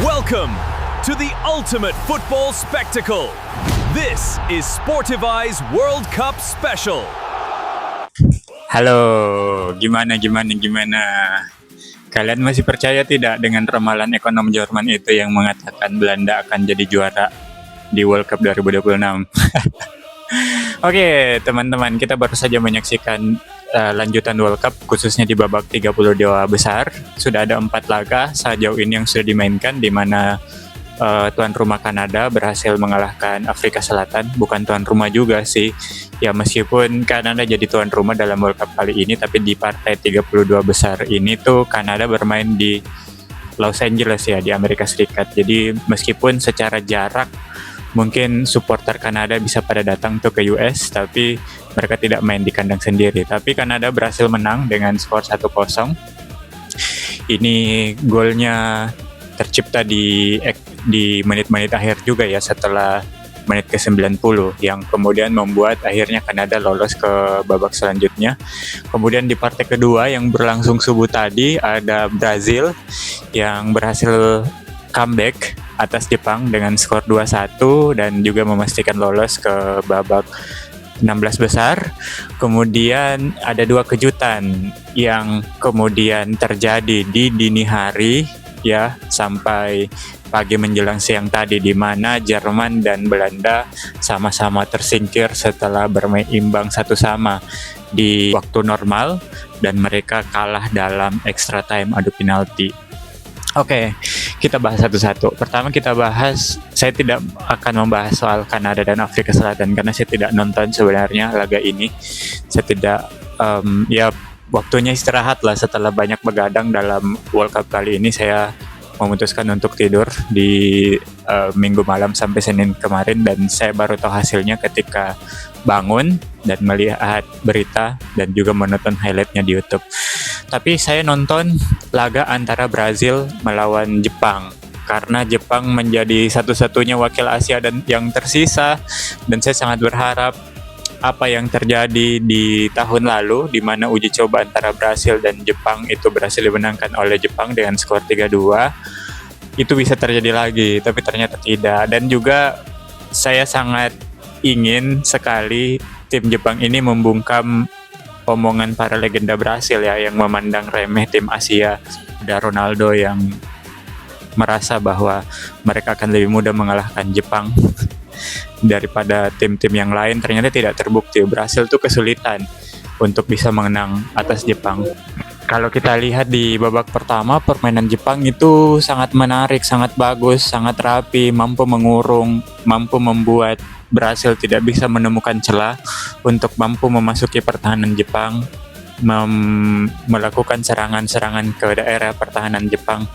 Welcome to the ultimate football spectacle. This is Sportivi's World Cup Special. Halo, gimana? Kalian masih percaya tidak dengan ramalan ekonom Jerman itu yang mengatakan Belanda akan jadi juara di World Cup 2026? Oke, teman-teman, kita baru saja menyaksikan lanjutan World Cup, khususnya di babak 32 besar. Sudah ada 4 laga sejauh ini yang sudah dimainkan, di mana tuan rumah Kanada berhasil mengalahkan Afrika Selatan. Bukan tuan rumah juga sih, ya meskipun Kanada jadi tuan rumah dalam World Cup kali ini, tapi di partai 32 besar ini tuh Kanada bermain di Los Angeles ya, di Amerika Serikat. Jadi meskipun secara jarak mungkin supporter Kanada bisa pada datang tuh ke US, tapi mereka tidak main di kandang sendiri. Tapi Kanada berhasil menang dengan skor 1-0. Ini golnya tercipta di menit-menit akhir juga ya, setelah menit ke-90, yang kemudian membuat akhirnya Kanada lolos ke babak selanjutnya. Kemudian di partai kedua yang berlangsung subuh tadi, ada Brazil yang berhasil comeback atas Jepang dengan skor 2-1 dan juga memastikan lolos ke babak 16 besar. Kemudian ada 2 kejutan yang kemudian terjadi di dini hari ya, sampai pagi menjelang siang tadi, di mana Jerman dan Belanda sama-sama tersingkir setelah bermain imbang 1-1 di waktu normal, dan mereka kalah dalam extra time adu penalti. Oke, kita bahas satu-satu. Pertama kita bahas, saya tidak akan membahas soal Kanada dan Afrika Selatan karena saya tidak nonton sebenarnya laga ini. Saya tidak, ya waktunya istirahat lah setelah banyak begadang dalam World Cup kali ini. Saya memutuskan untuk tidur di minggu malam sampai Senin kemarin, dan saya baru tahu hasilnya ketika bangun dan melihat berita dan juga menonton highlightnya di YouTube. Tapi saya nonton laga antara Brazil melawan Jepang karena Jepang menjadi satu-satunya wakil Asia dan yang tersisa, dan saya sangat berharap apa yang terjadi di tahun lalu, di mana uji coba antara Brazil dan Jepang itu berhasil dimenangkan oleh Jepang dengan skor 3-2, itu bisa terjadi lagi, tapi ternyata tidak. Dan juga saya sangat ingin sekali tim Jepang ini membungkam omongan para legenda Brasil ya, yang memandang remeh tim Asia. Ada Ronaldo yang merasa bahwa mereka akan lebih mudah mengalahkan Jepang daripada tim-tim yang lain. Ternyata tidak terbukti. Brasil tuh kesulitan untuk bisa menang atas Jepang. Kalau kita lihat di babak pertama, permainan Jepang itu sangat menarik, sangat bagus, sangat rapi, mampu mengurung, mampu membuat Brasil tidak bisa menemukan celah untuk mampu memasuki pertahanan Jepang, melakukan serangan-serangan ke daerah pertahanan Jepang.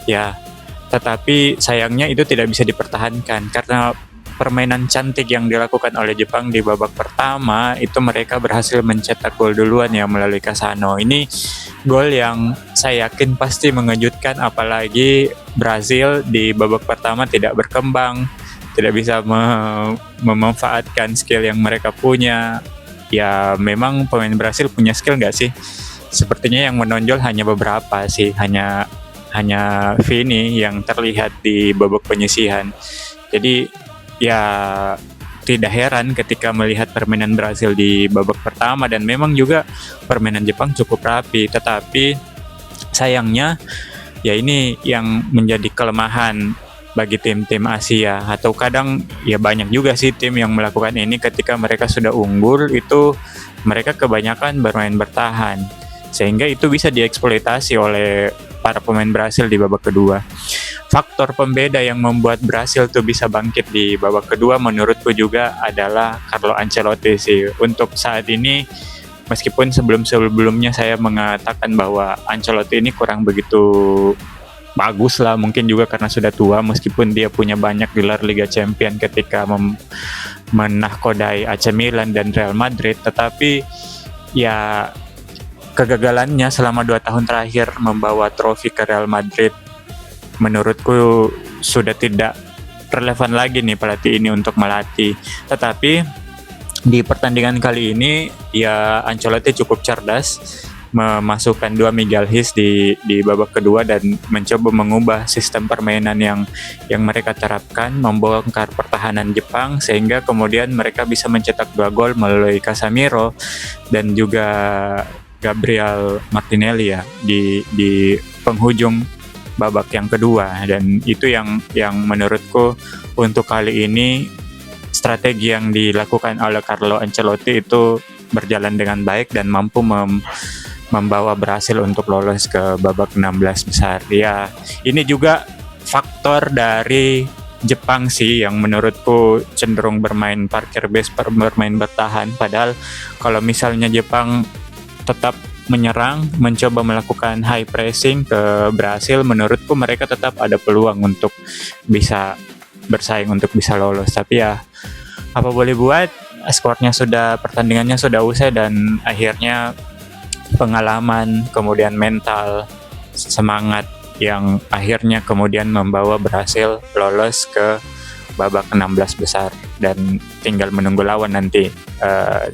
Ya, tetapi sayangnya itu tidak bisa dipertahankan karena permainan cantik yang dilakukan oleh Jepang di babak pertama itu mereka berhasil mencetak gol duluan ya melalui Kasano. Ini gol yang saya yakin pasti mengejutkan, apalagi Brazil di babak pertama tidak berkembang, tidak bisa memanfaatkan skill yang mereka punya. Ya memang pemain Brazil punya skill nggak sih? Sepertinya yang menonjol hanya beberapa sih, hanya Vini yang terlihat di babak penyisihan. Jadi ya tidak heran ketika melihat permainan Brazil di babak pertama, dan memang juga permainan Jepang cukup rapi. Tetapi sayangnya ya ini yang menjadi kelemahan bagi tim-tim Asia, atau kadang ya banyak juga sih tim yang melakukan ini ketika mereka sudah unggul, itu mereka kebanyakan bermain bertahan, sehingga itu bisa dieksploitasi oleh para pemain Brasil di babak kedua. Faktor pembeda yang membuat Brasil tuh bisa bangkit di babak kedua menurutku juga adalah Carlo Ancelotti sih. Untuk saat ini, meskipun sebelum-sebelumnya saya mengatakan bahwa Ancelotti ini kurang begitu bagus lah, mungkin juga karena sudah tua, meskipun dia punya banyak gelar Liga Champions ketika menahkodai AC Milan dan Real Madrid, tetapi ya kegagalannya selama 2 tahun terakhir membawa trofi ke Real Madrid menurutku sudah tidak relevan lagi nih pelatih ini untuk melatih. Tetapi di pertandingan kali ini ya Ancelotti cukup cerdas. memasukkan dua Miguel His di babak kedua dan mencoba mengubah sistem permainan yang mereka terapkan, membongkar pertahanan Jepang sehingga kemudian mereka bisa mencetak 2 gol melalui Casemiro dan juga Gabriel Martinelli ya di penghujung babak yang kedua. Dan itu yang menurutku untuk kali ini strategi yang dilakukan oleh Carlo Ancelotti itu berjalan dengan baik dan mampu membawa Brasil untuk lolos ke babak 16 besar. Ya, ini juga faktor dari Jepang sih yang menurutku cenderung bermain parkir base, bermain bertahan. Padahal kalau misalnya Jepang tetap menyerang, mencoba melakukan high pressing ke Brasil, menurutku mereka tetap ada peluang untuk bisa bersaing untuk bisa lolos. Tapi ya apa boleh buat, pertandingannya sudah usai dan akhirnya pengalaman, kemudian mental, semangat yang akhirnya kemudian membawa Brasil lolos ke babak 16 besar dan tinggal menunggu lawan nanti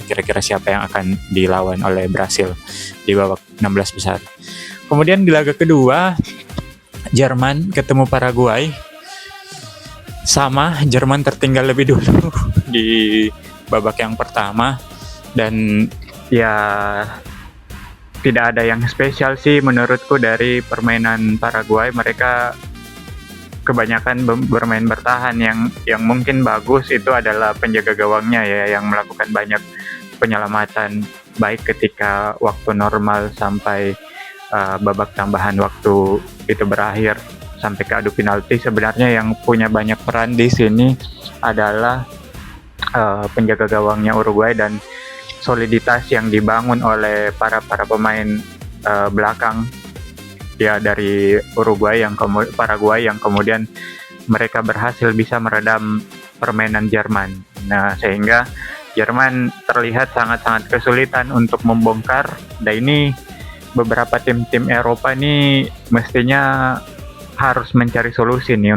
kira-kira siapa yang akan dilawan oleh Brasil di babak 16 besar. Kemudian di laga kedua Jerman ketemu Paraguay. Sama, Jerman tertinggal lebih dulu di babak yang pertama dan ya tidak ada yang spesial sih menurutku dari permainan Paraguay. Mereka kebanyakan bermain bertahan. Yang mungkin bagus itu adalah penjaga gawangnya ya, yang melakukan banyak penyelamatan baik ketika waktu normal sampai babak tambahan waktu itu berakhir sampai ke adu penalti. Sebenarnya yang punya banyak peran di sini adalah penjaga gawangnya Uruguay dan soliditas yang dibangun oleh para pemain belakang ya dari Paraguay yang kemudian mereka berhasil bisa meredam permainan Jerman. Nah, sehingga Jerman terlihat sangat-sangat kesulitan untuk membongkar. Dan ini beberapa tim-tim Eropa ini mestinya harus mencari solusi nih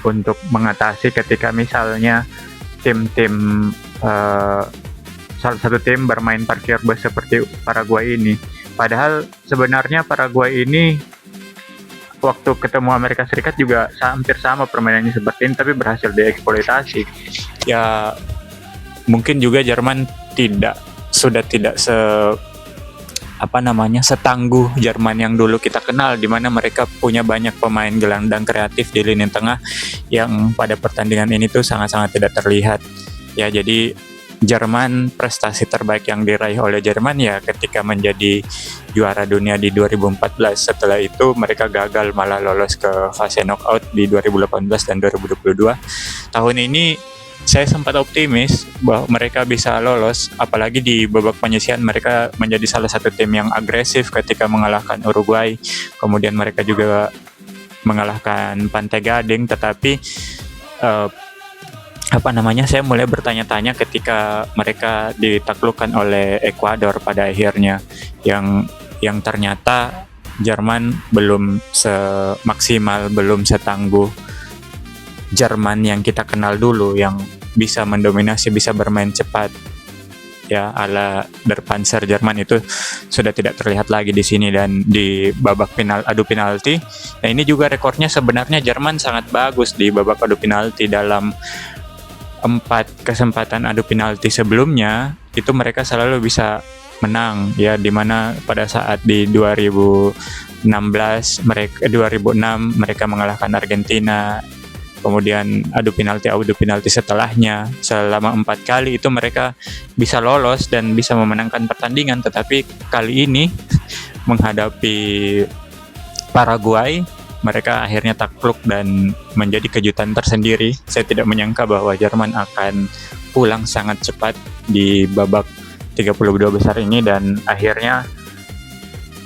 untuk mengatasi ketika misalnya tim-tim salah satu tim bermain parkir bus seperti Paraguay ini. Padahal sebenarnya Paraguay ini waktu ketemu Amerika Serikat juga hampir sama permainannya seperti ini, tapi berhasil dieksploitasi. Ya mungkin juga Jerman sudah tidak setangguh Jerman yang dulu kita kenal, di mana mereka punya banyak pemain gelandang kreatif di lini tengah yang pada pertandingan ini tuh sangat-sangat tidak terlihat. Ya jadi Jerman, prestasi terbaik yang diraih oleh Jerman ya ketika menjadi juara dunia di 2014. Setelah itu mereka gagal malah lolos ke fase knockout di 2018 dan 2022. Tahun ini saya sempat optimis bahwa mereka bisa lolos, apalagi di babak penyisihan mereka menjadi salah satu tim yang agresif ketika mengalahkan Uruguay. Kemudian mereka juga mengalahkan Pantai Gading, tetapi saya mulai bertanya-tanya ketika mereka ditaklukkan oleh Ekuador pada akhirnya, yang ternyata Jerman belum semaksimal, belum setangguh Jerman yang kita kenal dulu, yang bisa mendominasi, bisa bermain cepat ya ala Der Panzer Jerman itu sudah tidak terlihat lagi di sini. Dan di babak adu penalti, nah ini juga rekornya sebenarnya Jerman sangat bagus di babak adu penalti. Dalam 4 kesempatan adu penalti sebelumnya itu mereka selalu bisa menang ya, dimana pada saat di 2006 mereka mengalahkan Argentina. Kemudian adu penalti setelahnya selama 4 kali itu mereka bisa lolos dan bisa memenangkan pertandingan. Tetapi kali ini menghadapi Paraguay, mereka akhirnya takluk dan menjadi kejutan tersendiri. Saya tidak menyangka bahwa Jerman akan pulang sangat cepat di babak 32 besar ini, dan akhirnya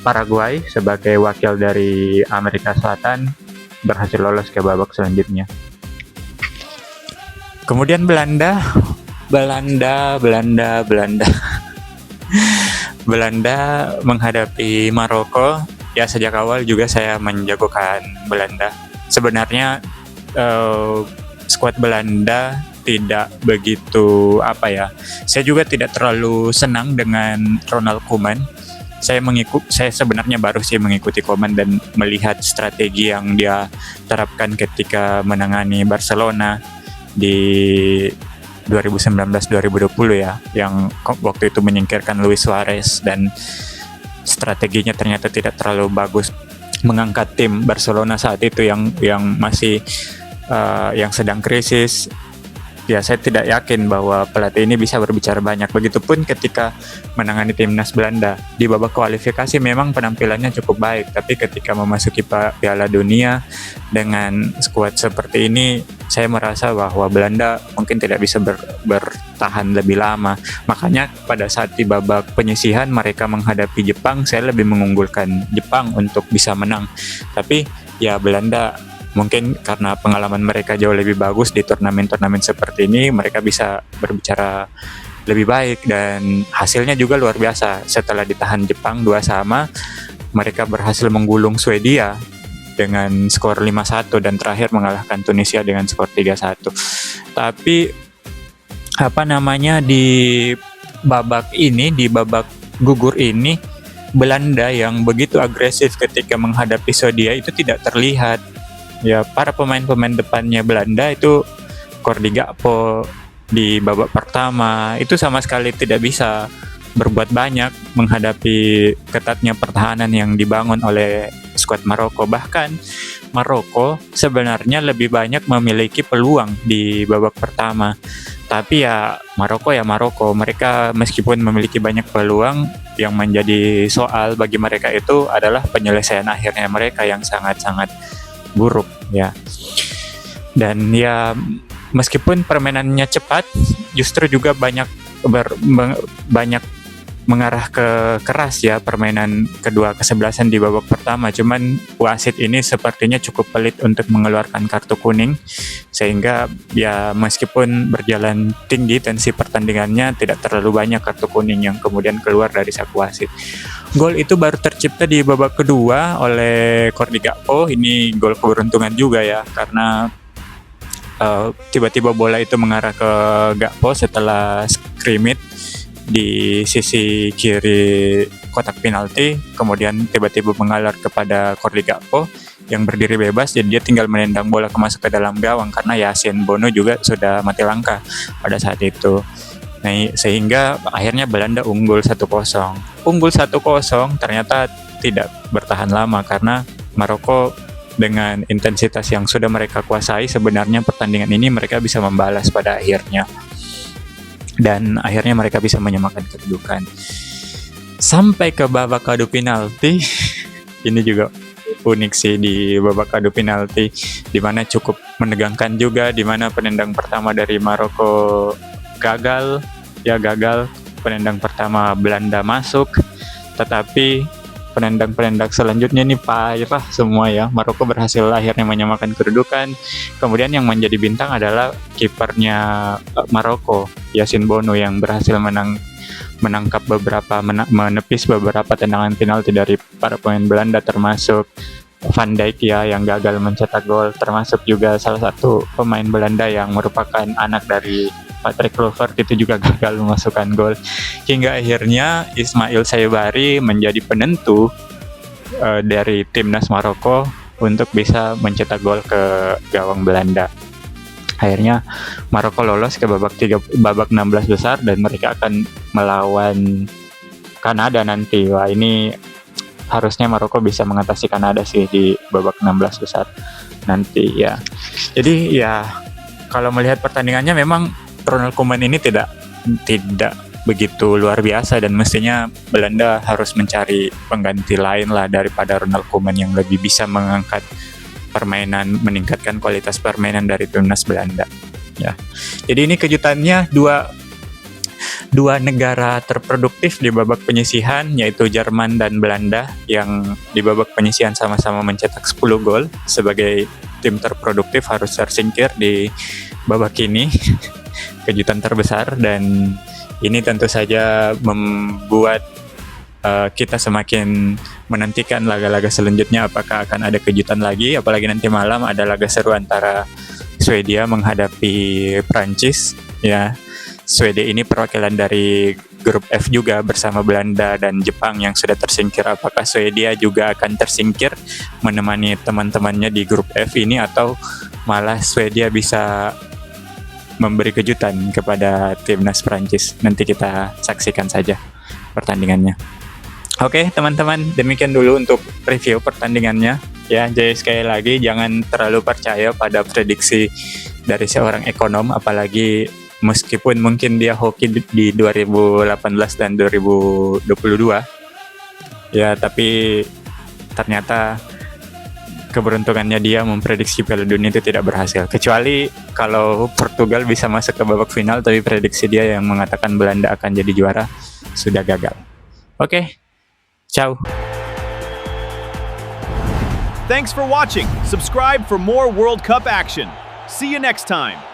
Paraguay sebagai wakil dari Amerika Selatan berhasil lolos ke babak selanjutnya. Kemudian Belanda menghadapi Maroko. Ya, sejak awal juga saya menjagokan Belanda. Sebenarnya skuad Belanda tidak begitu saya juga tidak terlalu senang dengan Ronald Koeman. saya sebenarnya baru sih mengikuti Koeman dan melihat strategi yang dia terapkan ketika menangani Barcelona di 2019-2020 ya, yang waktu itu menyingkirkan Luis Suarez, dan strateginya ternyata tidak terlalu bagus mengangkat tim Barcelona saat itu yang masih yang sedang krisis. Ya, saya tidak yakin bahwa pelatih ini bisa berbicara banyak. Begitupun ketika menangani timnas Belanda di babak kualifikasi, memang penampilannya cukup baik, tapi ketika memasuki Piala Dunia dengan skuad seperti ini, saya merasa bahwa Belanda mungkin tidak bisa bertahan lebih lama. Makanya pada saat di babak penyisihan mereka menghadapi Jepang, saya lebih mengunggulkan Jepang untuk bisa menang. Tapi ya Belanda mungkin karena pengalaman mereka jauh lebih bagus di turnamen-turnamen seperti ini, mereka bisa berbicara lebih baik dan hasilnya juga luar biasa. Setelah ditahan Jepang 2-2, mereka berhasil menggulung Swedia dengan skor 5-1 dan terakhir mengalahkan Tunisia dengan skor 3-1. Tapi di babak gugur ini, Belanda yang begitu agresif ketika menghadapi Swedia itu tidak terlihat. Ya, para pemain-pemain depannya Belanda itu Jordi Gakpo di babak pertama itu sama sekali tidak bisa berbuat banyak menghadapi ketatnya pertahanan yang dibangun oleh skuad Maroko. Bahkan Maroko sebenarnya lebih banyak memiliki peluang di babak pertama. Tapi ya Maroko, mereka meskipun memiliki banyak peluang, yang menjadi soal bagi mereka itu adalah penyelesaian akhirnya mereka yang sangat-sangat buruk ya. Dan ya meskipun permainannya cepat, justru juga banyak mengarah ke keras ya permainan kedua kesebelasan di babak pertama. Cuman wasit ini sepertinya cukup pelit untuk mengeluarkan kartu kuning, sehingga ya meskipun berjalan tinggi tensi pertandingannya, tidak terlalu banyak kartu kuning yang kemudian keluar dari saku wasit. Gol itu baru tercipta di babak kedua oleh Jordi Gakpo. Ini gol keberuntungan juga ya, karena tiba-tiba bola itu mengarah ke Gakpo setelah scrimmage di sisi kiri kotak penalti, kemudian tiba-tiba mengalir kepada Jordi Gakpo yang berdiri bebas, jadi dia tinggal menendang bola masuk ke dalam gawang karena Yasin Bono juga sudah mati langkah pada saat itu. Nah, sehingga akhirnya Belanda unggul 1-0. Unggul 1-0 ternyata tidak bertahan lama karena Maroko dengan intensitas yang sudah mereka kuasai, sebenarnya pertandingan ini mereka bisa membalas pada akhirnya. Dan akhirnya mereka bisa menyamakan kedudukan. Sampai ke babak adu penalti, ini juga unik sih di babak adu penalti, di mana cukup menegangkan juga, di mana penendang pertama dari Maroko gagal. Penendang pertama Belanda masuk, tetapi penendang-penendang selanjutnya ini parah semua ya. Maroko berhasil akhirnya menyamakan kedudukan. Kemudian yang menjadi bintang adalah kipernya Maroko, Yasin Bono, yang berhasil menangkap menepis beberapa tendangan penalti dari para pemain Belanda, termasuk Van Dijk ya yang gagal mencetak gol, termasuk juga salah satu pemain Belanda yang merupakan anak dari Patrick Kluivert itu juga gagal memasukkan gol, hingga akhirnya Ismail Saibari menjadi penentu dari timnas Maroko untuk bisa mencetak gol ke gawang Belanda. Akhirnya Maroko lolos ke babak 16 besar dan mereka akan melawan Kanada nanti. Wah, ini harusnya Maroko bisa mengatasi Kanada sih di babak 16 besar nanti ya. Jadi ya kalau melihat pertandingannya memang Ronald Koeman ini tidak begitu luar biasa, dan mestinya Belanda harus mencari pengganti lain lah daripada Ronald Koeman yang lebih bisa mengangkat permainan, meningkatkan kualitas permainan dari timnas Belanda. Ya, jadi ini kejutannya dua negara terproduktif di babak penyisihan, yaitu Jerman dan Belanda, yang di babak penyisihan sama-sama mencetak 10 gol. Sebagai tim terproduktif harus tersingkir di babak ini. Kejutan terbesar, dan ini tentu saja membuat kita semakin menantikan laga-laga selanjutnya, apakah akan ada kejutan lagi, apalagi nanti malam ada laga seru antara Swedia menghadapi Prancis ya. Swedia ini perwakilan dari grup F juga bersama Belanda dan Jepang yang sudah tersingkir. Apakah Swedia juga akan tersingkir menemani teman-temannya di grup F ini, atau malah Swedia bisa memberi kejutan kepada timnas Prancis? Nanti kita saksikan saja pertandingannya. Oke teman-teman, demikian dulu untuk review pertandingannya ya. Jadi sekali lagi jangan terlalu percaya pada prediksi dari seorang ekonom, apalagi meskipun mungkin dia hoki di 2018 dan 2022 ya, tapi ternyata keberuntungannya dia memprediksi Piala Dunia itu tidak berhasil. Kecuali kalau Portugal bisa masuk ke babak final, tapi prediksi dia yang mengatakan Belanda akan jadi juara sudah gagal. Oke, ciao. Thanks for watching. Subscribe for more World Cup action. See you next time.